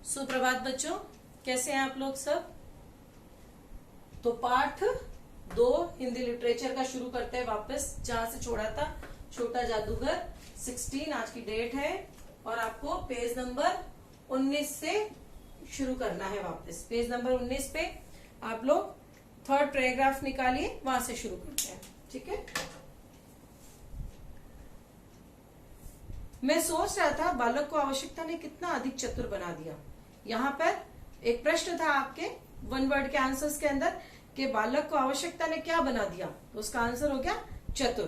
सुप्रभात बच्चों, कैसे हैं आप लोग सब। तो पाठ 2 हिंदी लिटरेचर का शुरू करते हैं वापस जहां से छोड़ा था। छोटा जादूगर 16 आज की डेट है और आपको पेज नंबर 19 से शुरू करना है। वापस पेज नंबर 19 पे आप लोग थर्ड पैराग्राफ निकालिए, वहां से शुरू करते हैं। ठीक है। मैं सोच रहा था बालक को आवश्यकता ने कितना अधिक चतुर बना दिया। यहाँ पर एक प्रश्न था आपके 1 वर्ड के आंसर्स के अंदर कि बालक को आवश्यकता ने क्या बना दिया, तो उसका आंसर हो गया चतुर।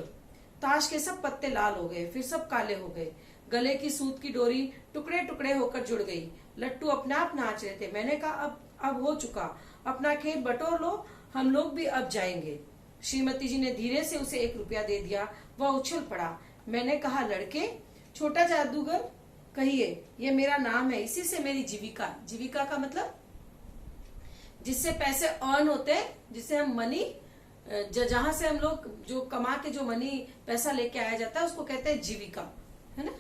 ताश के सब पत्ते लाल हो गए, फिर सब काले हो गए। गले की सूत की डोरी टुकड़े टुकड़े होकर जुड़ गई। लट्टू अपने आप नाच रहे थे। मैंने कहा अब हो चुका, अपना खेल बटोर लो, हम लोग भी अब जाएंगे। श्रीमती जी ने धीरे से उसे 1 रुपया दे दिया। वह उछल पड़ा। मैंने कहा, लड़के, छोटा जादूगर, कहिए, ये मेरा नाम है, इसी से मेरी जीविका। जीविका का मतलब जिससे पैसे अर्न होते हैं, जिससे हम मनी, जहां से हम लोग जो कमा के जो मनी पैसा लेके आया जाता है उसको कहते हैं जीविका, है ना।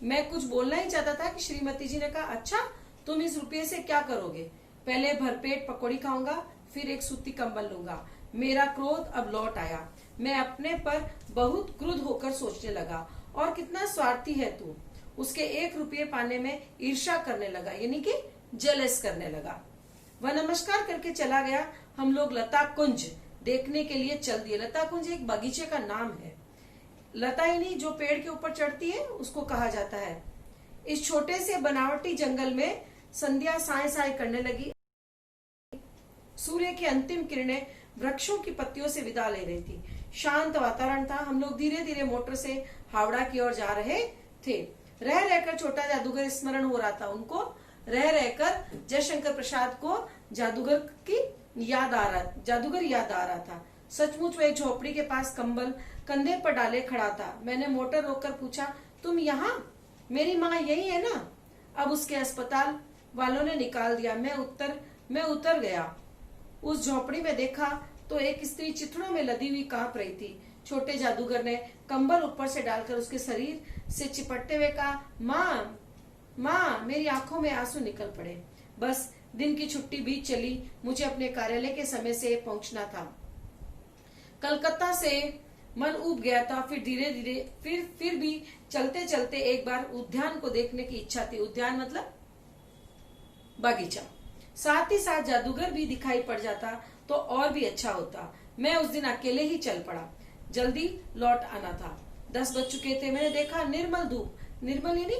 मैं कुछ बोलना ही चाहता था कि श्रीमती जी ने कहा, अच्छा तुम इस रुपये से क्या करोगे। पहले भरपेट पकौड़ी खाऊंगा, फिर एक सूती कंबल लूंगा। मेरा क्रोध अब लौट आया। मैं अपने पर बहुत क्रुद्ध होकर सोचने लगा, और कितना स्वार्थी है तू। उसके 1 रुपये पाने में ईर्ष्या करने लगा, यानी कि जेलस करने लगा। वह नमस्कार करके चला गया। हम लोग लता कुंज देखने के लिए चल दिए। लता कुंज एक बगीचे का नाम है। लता यानी जो पेड़ के ऊपर चढ़ती है उसको कहा जाता है। इस छोटे से बनावटी जंगल में संध्या साय साय करने लगी। सूर्य की अंतिम किरणें वृक्षों की पत्तियों से विदा ले रही थी। शांत वातावरण था। हम लोग धीरे धीरे मोटर से हावड़ा की ओर जा रहे थे। रह रहकर छोटा जादूगर स्मरण हो रहा था उनको। रह रहकर जयशंकर प्रसाद को जादूगर याद आ रहा था। सचमुच वह झोपड़ी के पास कंबल कंधे पर डाले खड़ा था। मैंने मोटर रोककर पूछा, तुम यहाँ? मेरी माँ यही है ना? अब उसके अस्पताल वालों ने निकाल दिया। मैं उतर गया। उस झोपड़ी में देखा तो एक स्त्री चिथड़ों में लदी हुई कांप रही थी। छोटे जादूगर ने कंबल ऊपर से डालकर उसके शरीर से चिपटते हुए कहा, माँ माँ। मेरी आंखों में आंसू निकल पड़े। बस दिन की छुट्टी बीत चली। मुझे अपने कार्यालय के समय से पहुंचना था। कलकत्ता से मन ऊब गया था। फिर धीरे धीरे फिर भी चलते चलते एक बार उद्यान को देखने की इच्छा थी। उद्यान मतलब बगीचा। साथ ही साथ जादूगर भी दिखाई पड़ जाता तो और भी अच्छा होता। मैं उस दिन अकेले ही चल पड़ा। जल्दी लौट आना था। 10 बज चुके थे। मैंने देखा निर्मल धूप, निर्मल यानी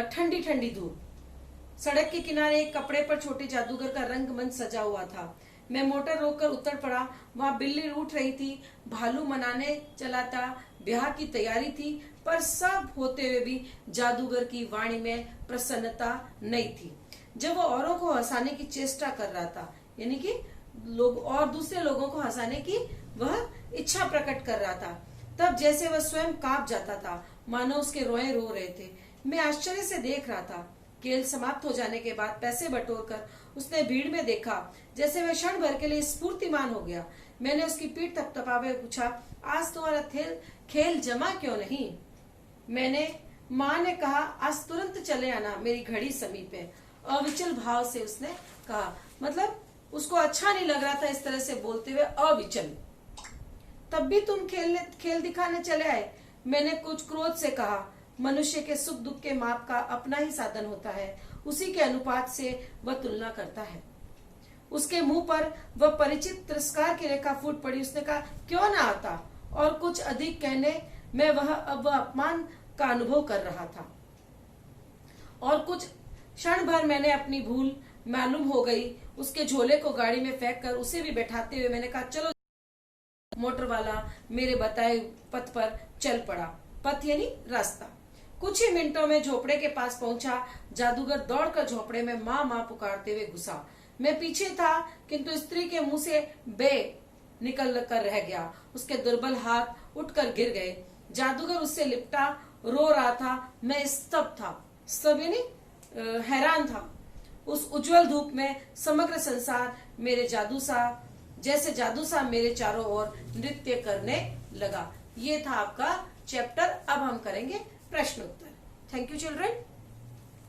ठंडी ठंडी धूप। सड़क के किनारे एक कपड़े पर छोटे जादूगर का रंगमंच सजा हुआ था। मैं मोटर रोककर उतर पड़ा। वहां बिल्ली रूठ रही थी। भालू मनाने चला था। ब्याह की तैयारी थी, पर सब होते हुए भी जादूगर की वाणी में प्रसन्नता नहीं थी। जब वो औरों को हंसाने की चेष्टा कर रहा था, यानी कि लोग और दूसरे लोगों को हंसाने की वह इच्छा प्रकट कर रहा था, तब जैसे वह स्वयं कांप जाता था, मानो उसके रोए रो रहे थे। मैं आश्चर्य से देख रहा था। खेल समाप्त हो जाने के बाद पैसे बटोरकर उसने भीड़ में देखा, जैसे वह क्षण भर के लिए स्फूर्तिमान हो गया। मैंने उसकी पीठ थपथपावे पूछा, आज तुम्हारा खेल जमा क्यों नहीं? माँ ने कहा, आज तुरंत चले आना, मेरी घड़ी समीप है। अविचल भाव से उसने कहा, मतलब उसको अच्छा नहीं लग रहा था इस तरह से बोलते हुए। अविचल। तब भी तुम खेल दिखाने चले आए? मैंने कुछ क्रोध से कहा। मनुष्य के सुख दुख के माप का अपना ही साधन होता है, उसी के अनुपात से वह तुलना करता है। उसके मुंह पर वह परिचित तिरस्कार की रेखा फूट पड़ी। उसने कहा, क्यों ना आता? और कुछ अधिक कहने में अब वह अपमान का अनुभव कर रहा था। और कुछ क्षण भर मैंने अपनी भूल मालूम हो गई। उसके झोले को गाड़ी में फेंक कर उसे भी बैठाते हुए मैंने कहा, चलो। मोटर वाला मेरे बताए पथ पर चल पड़ा। पथ यानी रास्ता। कुछ ही मिनटों में झोपड़े के पास पहुंचा। जादूगर दौड़कर झोपड़े में माँ माँ पुकारते हुए घुसा। मैं पीछे था, किंतु स्त्री के मुंह से बे निकल कर रह गया। उसके दुर्बल हाथ उठकर गिर गए। जादूगर उससे लिपटा रो रहा था। मैं स्तब्ध था, स्तब्ध यानी हैरान था। उस उज्जवल धूप में समग्र संसार मेरे जैसे जादू सा मेरे चारों ओर नृत्य करने लगा। ये था आपका चैप्टर। अब हम करेंगे प्रश्न उत्तर। Thank you children.